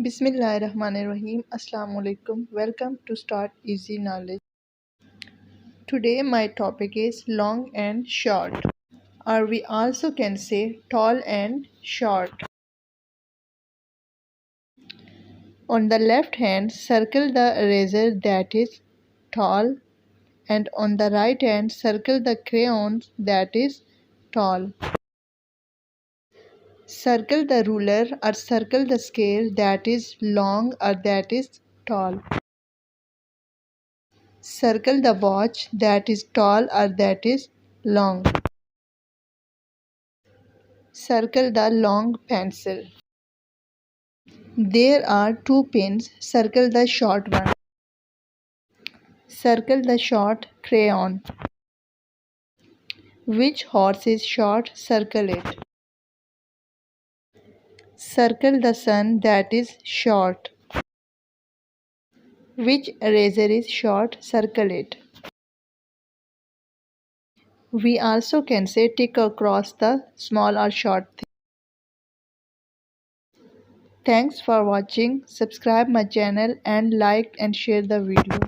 Bismillahirrahmanirrahim. Assalamu alaikum. Welcome to Start Easy Knowledge. Today my topic is long and short, or we also can say tall and short. On the left hand, circle the eraser that is tall, and on the right hand, circle the crayon that is tall. Circle the ruler or circle the scale that is long or that is tall. Circle the watch that is tall or that is long. Circle the long pencil. There are two pins. Circle the short one. Circle the short crayon. Which horse is short? Circle it. Circle the sun that is short. Which eraser is short? Circle it. We also can say tick across the small or short thing. Thanks for watching. Subscribe my channel and like and share the video.